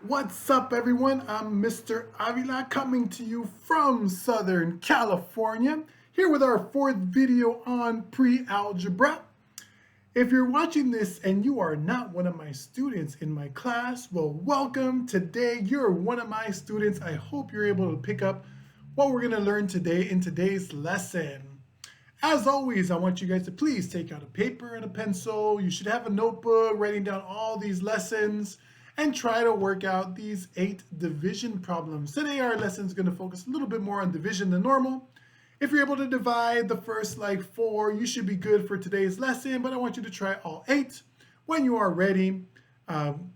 What's up, everyone? I'm Mr. Avila coming to you from Southern California, here with our fourth video on pre-algebra. If you're watching this and you are not one of my students in my class, well, welcome. Today, you're one of my students. I hope you're able to pick up what we're going to learn today in today's lesson. As always, I want you guys to please take out a paper and a pencil. You should have a notebook writing down all these lessons and try to work out these 8 division problems. Today our lesson is going to focus a little bit more on division than normal. If you're able to divide the first 4, you should be good for today's lesson, but I want you to try all 8. When you are ready,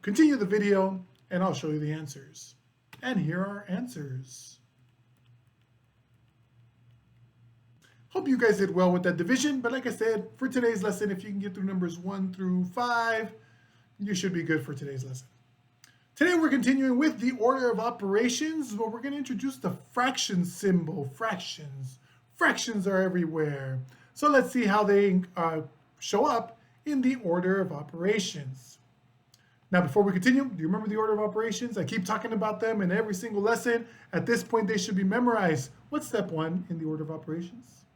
continue the video and I'll show you the answers. And here are our answers. Hope you guys did well with that division, but like I said, for today's lesson, if you can get through numbers 1 through 5, you should be good for today's lesson. Today we're continuing with the order of operations, but we're going to introduce the fraction symbol. Fractions. Fractions are everywhere. So let's see how they show up in the order of operations. Now, before we continue, do you remember the order of operations? I keep talking about them in every single lesson. At this point, they should be memorized. What's step 1 in the order of operations?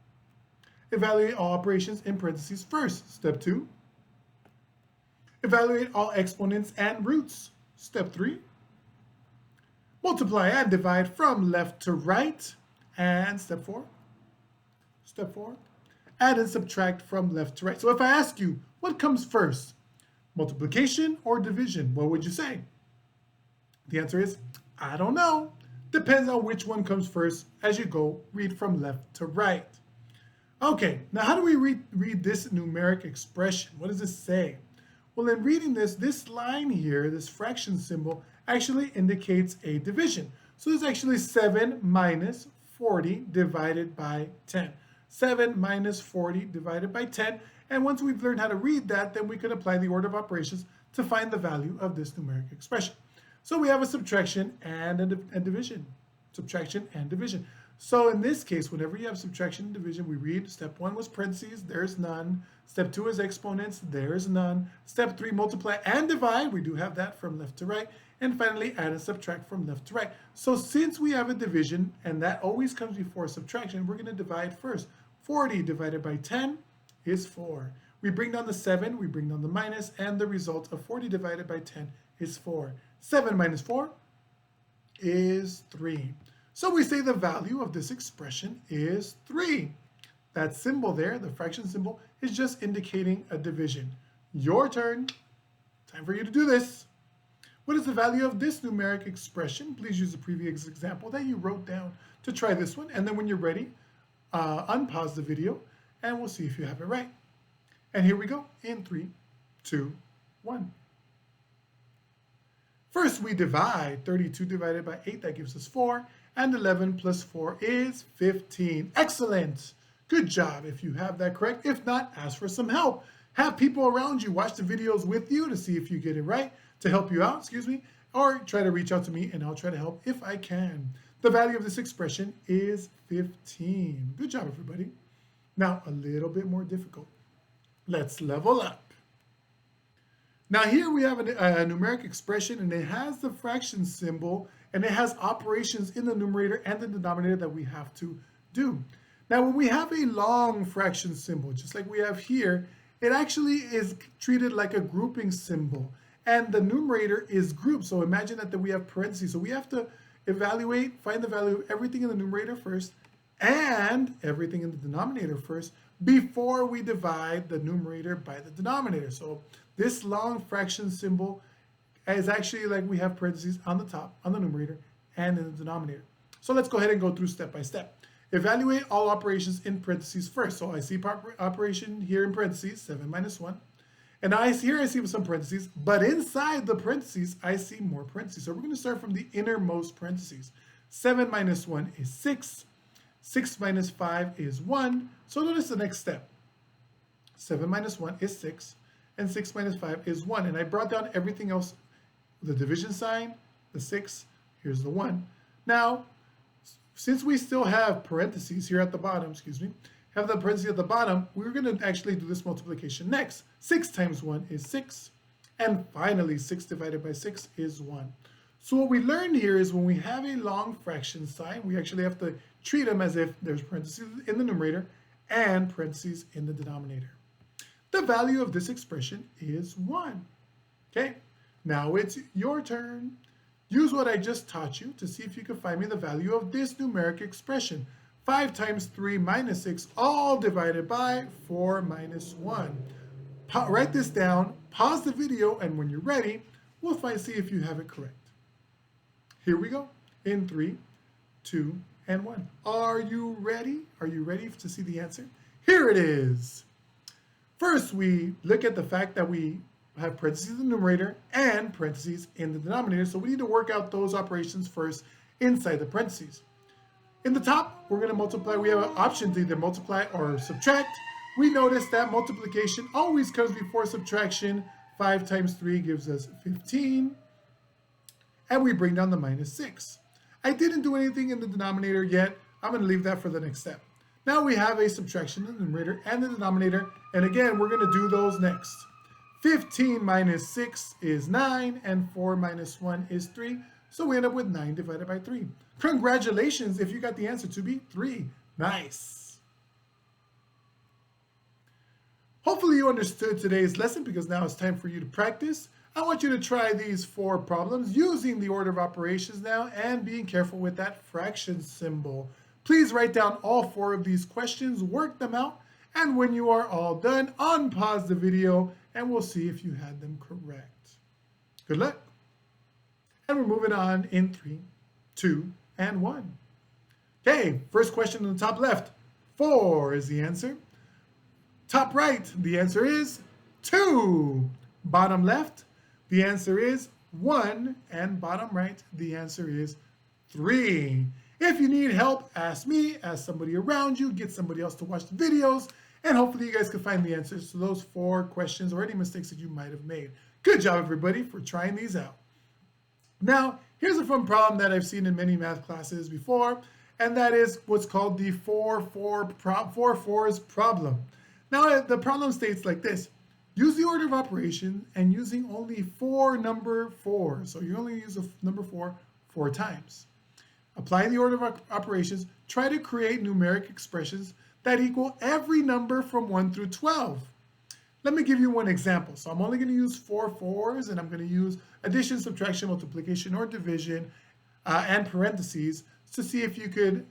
Evaluate all operations in parentheses first. Step 2. Evaluate all exponents and roots. Step 3. Multiply and divide from left to right. And step 4. Step 4. Add and subtract from left to right. So if I ask you, what comes first? Multiplication or division? What would you say? The answer is, I don't know. Depends on which one comes first as you go read from left to right. Okay, now how do we read this numeric expression? What does it say? Well, in reading this line here, this fraction symbol, actually indicates a division. So it's actually 7 minus 40 divided by 10. 7 minus 40 divided by 10. And once we've learned how to read that, then we can apply the order of operations to find the value of this numeric expression. So we have a subtraction and a division. Subtraction and division. So in this case, whenever you have subtraction and division, we read step 1 was parentheses, there's none. Step 2 is exponents, there's none. Step 3, multiply and divide, we do have that from left to right. And finally, add and subtract from left to right. So since we have a division, and that always comes before subtraction, we're going to divide first. 40 divided by 10 is 4. We bring down the 7, we bring down the minus, and the result of 40 divided by 10 is 4. 7 minus 4 is 3. So we say the value of this expression is 3. That symbol there, the fraction symbol, is just indicating a division. Your turn. Time for you to do this. What is the value of this numeric expression? Please use the previous example that you wrote down to try this one. And then when you're ready, unpause the video and we'll see if you have it right. And here we go in 3, 2, 1. First, we divide. 32 divided by 8, that gives us 4. And 11 plus 4 is 15. Excellent. Good job if you have that correct. If not, ask for some help. Have people around you watch the videos with you to see if you get it right, to help you out, or try to reach out to me and I'll try to help if I can. The value of this expression is 15. Good job, everybody. Now, a little bit more difficult. Let's level up. Now here we have a numeric expression and it has the fraction symbol and it has operations in the numerator and the denominator that we have to do. Now when we have a long fraction symbol, just like we have here, it actually is treated like a grouping symbol and the numerator is grouped. So imagine that we have parentheses. So we have to find the value of everything in the numerator first and everything in the denominator first before we divide the numerator by the denominator. So this long fraction symbol is actually like we have parentheses on the top, on the numerator, and in the denominator. So let's go ahead and go through step by step. Evaluate all operations in parentheses first. So I see operation here in parentheses, 7 minus 1. And I see some parentheses, but inside the parentheses, I see more parentheses. So we're going to start from the innermost parentheses. 7 minus 1 is 6. 6 minus 5 is 1. So notice the next step. 7 minus 1 is 6. And 6 minus 5 is 1. And I brought down everything else, the division sign, the 6, here's the 1. Now, since we still have parentheses here at the bottom, have the parentheses at the bottom, we're going to actually do this multiplication next. 6 times 1 is 6. And finally, 6 divided by 6 is 1. So what we learned here is when we have a long fraction sign, we actually have to treat them as if there's parentheses in the numerator and parentheses in the denominator. The value of this expression is 1. Okay, now it's your turn. Use what I just taught you to see if you can find me the value of this numeric expression. 5 times 3 minus 6, all divided by 4 minus 1. Write this down, pause the video, and when you're ready, we'll see if you have it correct. Here we go, in 3, 2, and 1. Are you ready? Are you ready to see the answer? Here it is. First, we look at the fact that we have parentheses in the numerator and parentheses in the denominator, so we need to work out those operations first inside the parentheses. In the top, we're going to multiply. We have an option to either multiply or subtract. We notice that multiplication always comes before subtraction. 5 times 3 gives us 15. And we bring down the minus 6. I didn't do anything in the denominator yet. I'm going to leave that for the next step. Now we have a subtraction in the numerator and the denominator. And again, we're going to do those next. 15 minus 6 is 9, and 4 minus 1 is 3. So we end up with 9 divided by 3. Congratulations if you got the answer to be 3. Nice. Hopefully you understood today's lesson, because now it's time for you to practice. I want you to try these 4 problems using the order of operations now and being careful with that fraction symbol. Please write down all 4 of these questions, work them out, and when you are all done, unpause the video and we'll see if you had them correct. Good luck. And we're moving on in 3, 2, and 1. Okay, first question on the top left. 4 is the answer. Top right, the answer is 2. Bottom left, the answer is 1. And bottom right, the answer is 3. If you need help, ask me, ask somebody around you, get somebody else to watch the videos, and hopefully you guys can find the answers to those 4 questions or any mistakes that you might have made. Good job, everybody, for trying these out. Now, here's a fun problem that I've seen in many math classes before, and that is what's called the 4 fours problem. Now, the problem states like this. Use the order of operation and using only 4 number 4s. So you only use a number 4 times. Apply the order of operations. Try to create numeric expressions that equal every number from 1 through 12. Let me give you one example. So I'm only going to use 4 4s, and I'm going to use addition, subtraction, multiplication, or division, and parentheses to see if you could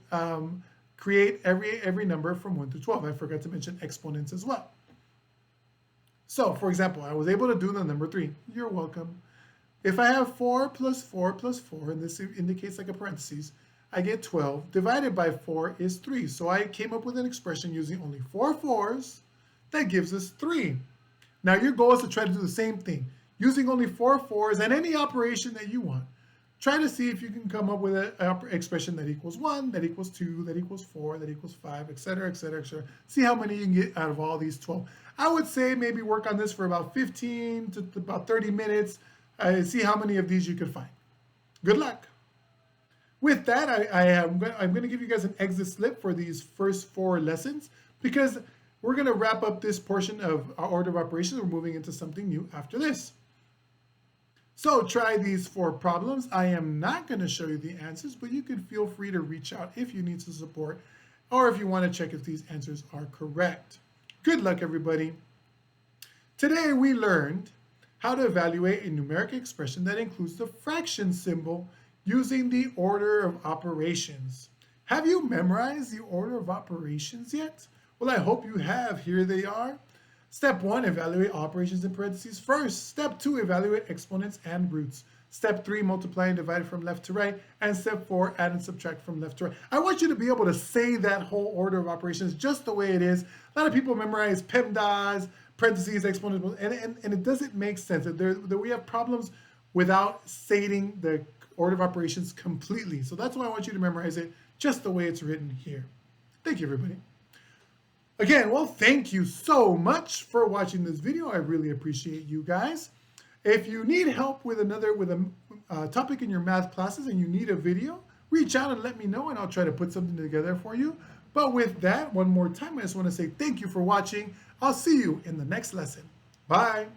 create every number from 1 through 12. I forgot to mention exponents as well. So, for example, I was able to do the number 3. You're welcome. If I have 4 plus 4 plus 4, and this indicates like a parentheses, I get 12. Divided by 4 is 3. So I came up with an expression using only 4 4s that gives us 3. Now your goal is to try to do the same thing, using only 4 4s and any operation that you want. Try to see if you can come up with an expression that equals 1, that equals 2, that equals 4, that equals 5, etc., etc., etc. See how many you can get out of all these 12. I would say maybe work on this for about 15 to about 30 minutes. See how many of these you can find. Good luck. With that, I'm going to give you guys an exit slip for these first 4 lessons, because we're going to wrap up this portion of our order of operations. We're moving into something new after this. So try these 4 problems. I am not going to show you the answers, but you can feel free to reach out if you need some support or if you want to check if these answers are correct. Good luck, everybody. Today we learned how to evaluate a numeric expression that includes the fraction symbol using the order of operations. Have you memorized the order of operations yet? Well, I hope you have. Here they are. Step 1, evaluate operations in parentheses first. Step 2, evaluate exponents and roots. Step 3, multiply and divide from left to right. And step 4, add and subtract from left to right. I want you to be able to say that whole order of operations just the way it is. A lot of people memorize PEMDAS, parentheses, exponents, and it doesn't make sense. We have problems without stating the order of operations completely. So that's why I want you to memorize it just the way it's written here. Thank you, everybody. Again, well, thank you so much for watching this video. I really appreciate you guys. If you need help with a topic in your math classes and you need a video, reach out and let me know, and I'll try to put something together for you. But with that, one more time, I just want to say thank you for watching. I'll see you in the next lesson. Bye.